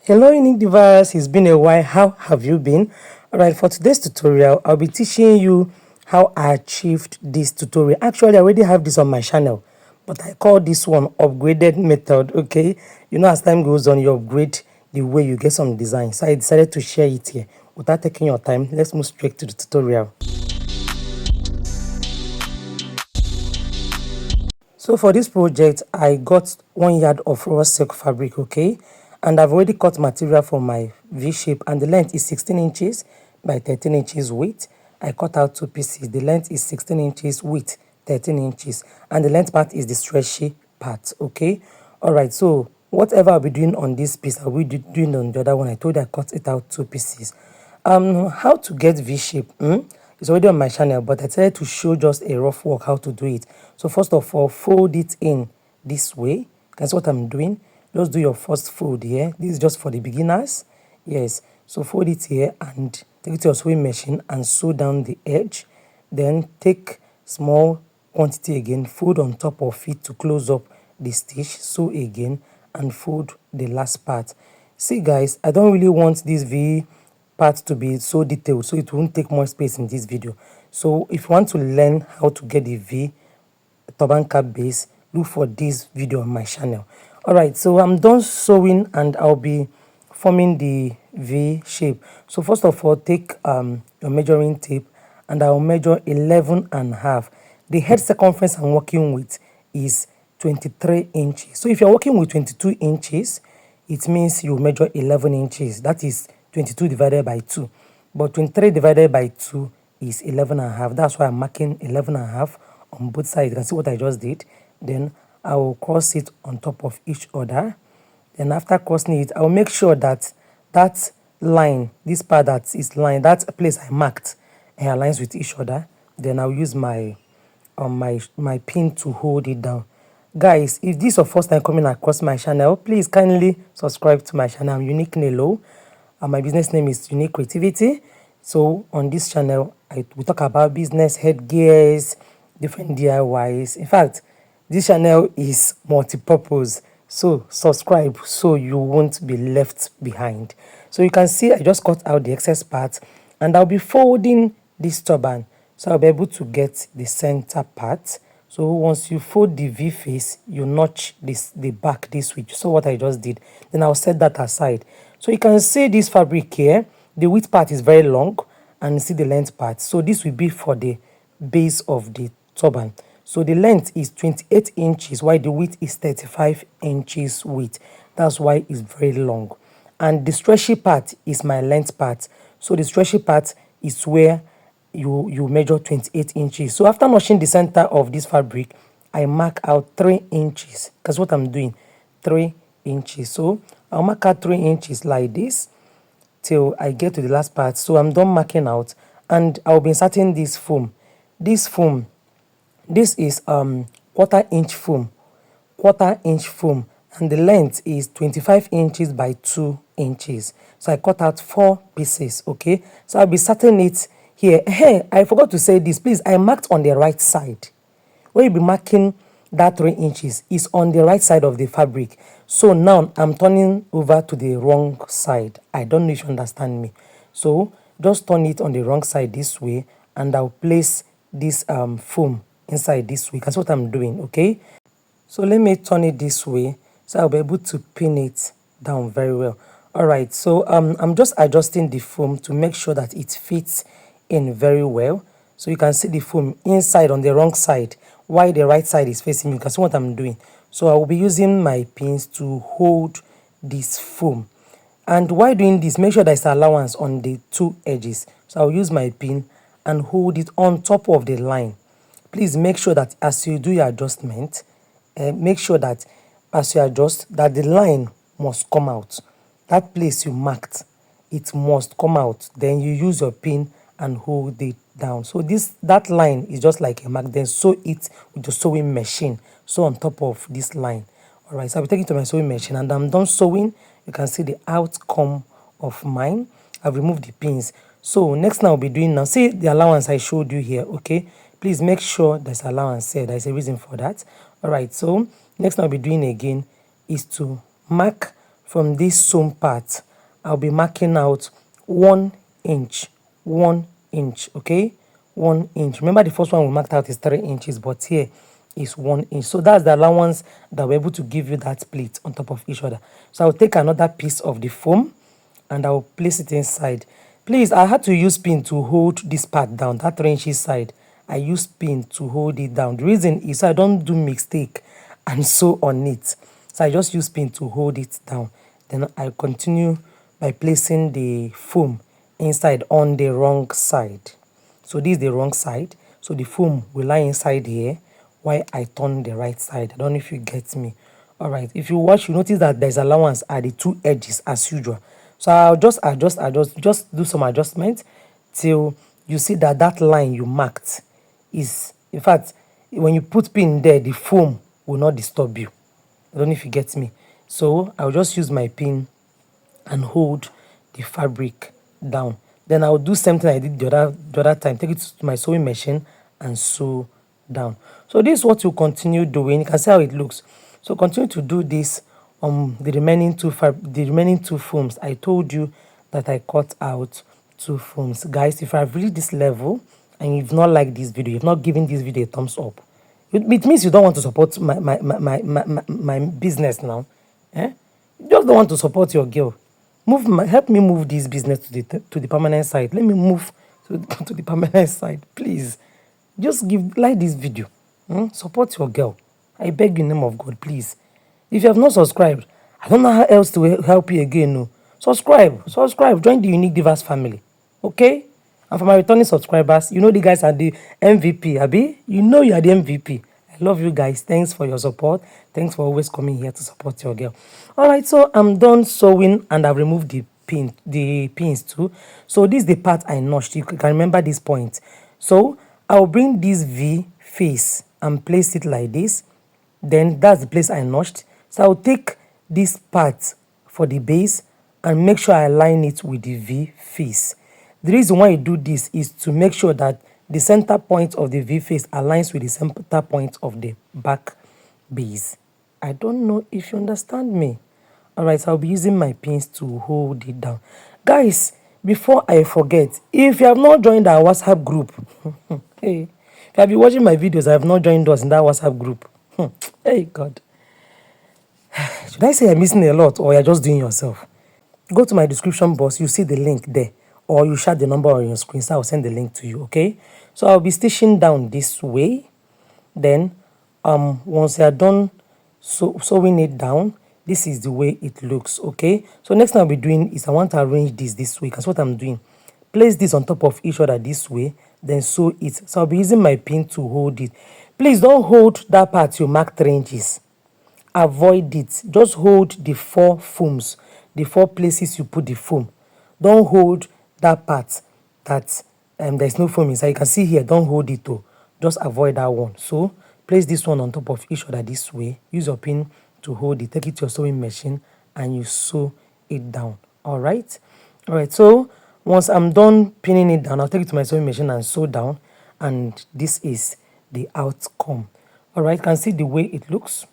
Hello unique divas, it's been a while. How have you been? Alright, for today's tutorial I'll be teaching you how I achieved this tutorial. Actually I already have this on my channel, but I call this one upgraded method. Okay, you know, as time goes on you upgrade the way you get some design, so I decided to share it here. Without taking your time, let's move straight to the tutorial. So for this project, I got 1 yard of raw silk fabric, okay? And I've already cut material for my V shape, and the length is 16 inches by 13 inches width. I cut out 2 pieces. The length is 16 inches width, 13 inches. And the length part is the stretchy part, okay? Alright, so whatever I'll be doing on this piece, I'll be doing on the other one. I told you I cut it out 2 pieces. How to get V shape? It's already on my channel, but I decided to show just a rough work how to do it. So first of all, fold it in this way. That's what I'm doing. Just do your first fold here. This is just for the beginners. Yes, so fold it here and take it to your sewing machine and sew down the edge. Then take small quantity again, fold on top of it to close up the stitch, sew again and fold the last part. See guys, I don't really want this V part to be so detailed, so it won't take more space in this video. So if you want to learn how to get the V turban cap base, look for this video on my channel. Alright, so I'm done sewing and I'll be forming the V shape. So first of all, take your measuring tape and I'll measure 11.5. The head circumference I'm working with is 23 inches. So if you're working with 22 inches, it means you measure 11 inches. That is 22 divided by 2. But 23 divided by 2 is 11.5. That's why I'm marking 11.5 on both sides. You can see what I just did. Then I will cross it on top of each other. Then after crossing it, I will make sure that that line, this part that is line, that place I marked, aligns with each other. Then I'll use my my pin to hold it down. Guys, if this is your first time coming across my channel, please kindly subscribe to my channel. I'm Unique Nelo and my business name is Unique Creativity. So on this channel we talk about business, headgears, different DIYs. In fact, this channel is multi-purpose, so subscribe so you won't be left behind. So you can see I just cut out the excess part and I'll be folding this turban, so I'll be able to get the center part. So once you fold the V face, you notch the back this way. So what I just did, then I'll set that aside. So you can see this fabric here, the width part is very long and you see the length part. So this will be for the base of the turban. So the length is 28 inches while the width is 35 inches width. That's why it's very long. And the stretchy part is my length part. So the stretchy part is where you measure 28 inches. So after notching the center of this fabric, I mark out 3 inches. That's what I'm doing, 3 inches. So I'll mark out 3 inches like this till I get to the last part. So I'm done marking out and I'll be inserting this foam. This foam, this is quarter-inch foam, and the length is 25 inches by 2 inches. So I cut out 4 pieces. Okay, so I'll be inserting it here. Hey, I forgot to say this, please. I marked on the right side. Where you'll be marking that 3 inches is on the right side of the fabric. So now I'm turning over to the wrong side. I don't know if you understand me. So just turn it on the wrong side this way and I'll place this foam inside this way. That's what I'm doing. Okay, so let me turn it this way so I'll be able to pin it down very well. All right, so I'm just adjusting the foam to make sure that it fits in very well. So you can see the foam inside on the wrong side while the right side is facing me. You can see what I'm doing. So I will be using my pins to hold this foam, and while doing this, make sure there's allowance on the 2 edges. So I'll use my pin and hold it on top of the line. Please make sure that as you do your adjustment, make sure that as you adjust that the line must come out. That place you marked, it must come out. Then you use your pin and hold it down. So that line is just like a mark. Then sew it with the sewing machine. So on top of this line. All right, so I'll be taking it to my sewing machine and I'm done sewing. You can see the outcome of mine. I've removed the pins. So next now I'll be doing now, see the allowance I showed you here. Okay, please make sure there's allowance here. There's a reason for that. All right, so next I'll be doing again is to mark from this sewn part, I'll be marking out 1 inch, 1 inch, okay, 1 inch. Remember the first one we marked out is 3 inches, but here is 1 inch. So that's the allowance that we're able to give you that pleat on top of each other. So I'll take another piece of the foam and I'll place it inside. Please, I had to use pin to hold this part down, that 3 inches side. I use pin to hold it down. The reason is so I don't do mistake and sew on it. So I just use pin to hold it down. Then I continue by placing the foam inside on the wrong side. So this is the wrong side. So the foam will lie inside here while I turn the right side. I don't know if you get me. All right. If you watch, you notice that there's allowance at the two edges as usual. So I'll just just do some adjustment till you see that that line you marked is, in fact, when you put pin there, the foam will not disturb you. I don't know if you get me. So I'll just use my pin and hold the fabric down. Then I'll do something I did the other time. Take it to my sewing machine and sew down. So this is what you continue doing. You can see how it looks. So continue to do this on the remaining two foams. I told you that I cut out 2 foams. Guys, if I've reached this level and you've not liked this video, you've not given this video a thumbs up, it means you don't want to support my business now. Eh? You just don't want to support your girl. Help me move this business to the permanent side. Let me move to the permanent side, please. Just like this video. Support your girl. I beg you in the name of God, please. If you have not subscribed, I don't know how else to help you again. No, subscribe. Join the Unique Divas family. Okay? And for my returning subscribers, you know the guys are the MVP, Abi. You know you are the MVP. I love you guys. Thanks for your support. Thanks for always coming here to support your girl. All right, so I'm done sewing and I've removed the pins too. So this is the part I notched. You can remember this point. So I'll bring this V face and place it like this. Then that's the place I notched. So I'll take this part for the base and make sure I align it with the V face. The reason why I do this is to make sure that the center point of the V face aligns with the center point of the back base. I don't know if you understand me. Alright, so I'll be using my pins to hold it down. Guys, before I forget, if you have not joined our WhatsApp group, hey, if you have been watching my videos, I have not joined us in that WhatsApp group. Hey, God. Should I say I'm missing a lot or you're just doing yourself? Go to my description box, you see the link there. Or you shout the number on your screen, so I'll send the link to you, okay? So I'll be stitching down this way. Then, once you're done sewing it down, this is the way it looks, okay? So next thing I'll be doing is I want to arrange this way. That's what I'm doing. Place this on top of each other this way, then sew it. So I'll be using my pin to hold it. Please don't hold that part you mark 3 inches. Avoid it. Just hold the 4 foams, the 4 places you put the foam. Don't hold that part that there's no foam inside. You can see here, don't hold it though. Just avoid that one. So place this one on top of each other this way. Use your pin to hold it. Take it to your sewing machine and you sew it down. Alright? Alright, so once I'm done pinning it down, I'll take it to my sewing machine and sew down. And this is the outcome. Alright, you can see the way it looks.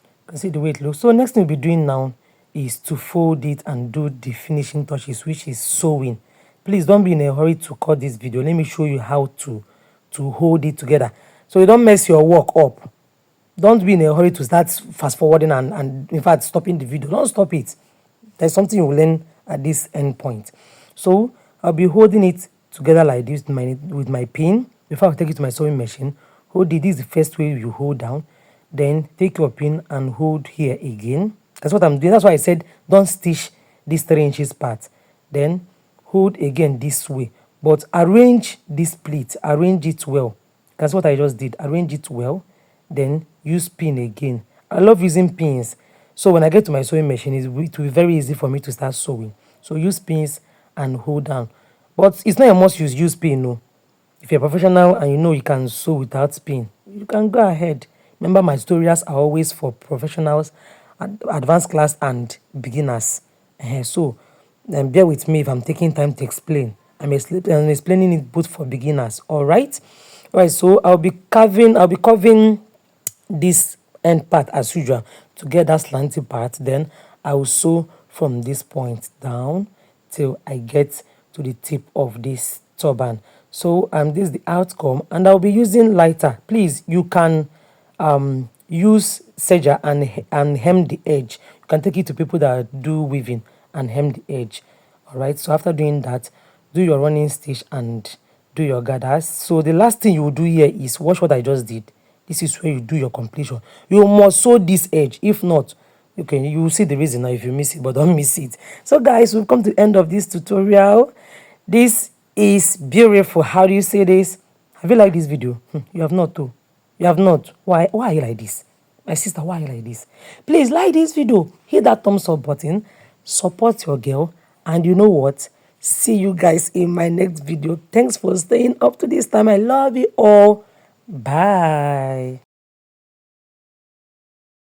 You can see the way it looks. So next thing we'll be doing now is to fold it and do the finishing touches, which is sewing. Please don't be in a hurry to cut this video. Let me show you how to hold it together, so you don't mess your work up. Don't be in a hurry to start fast forwarding and in fact stopping the video. Don't stop it. There's something you will learn at this end point. So I'll be holding it together like this with my pin. Before I take it to my sewing machine, hold it. This is the first way you hold down. Then take your pin and hold here again. That's what I'm doing. That's why I said don't stitch this 3 inches part. Then hold again this way, but arrange this pleat, arrange it well. That's what I just did. Arrange it well, then use pin again. I love using pins, so when I get to my sewing machine, it will be very easy for me to start sewing. So use pins and hold down, but it's not a must use pin. No, if you're a professional and you know you can sew without pin, you can go ahead. Remember, my tutorials are always for professionals, advanced class and beginners. So bear with me if I'm taking time to explain. I'm explaining it both for beginners. All right. So I'll be curving this end part as usual to get that slanty part. Then I will sew from this point down till I get to the tip of this turban. So this is the outcome, and I'll be using lighter. Please, you can use serger and hem the edge. You can take it to people that do weaving and hem the edge. All right, so after doing that, do your running stitch and do your gathers. So the last thing you will do here is watch what I just did. This is where you do your completion. You must sew this edge. If not, okay, you will see the reason now if you miss it, but don't miss it. So guys, we've come to the end of this tutorial. This is beautiful. How do you say this? Have you liked this video? You have not too. You have not. Why are you like this? My sister, why are you like this? Please like this video. Hit that thumbs up button. Support your girl. And you know what? See you guys in my next video. Thanks for staying up to this time. I love you all. Bye.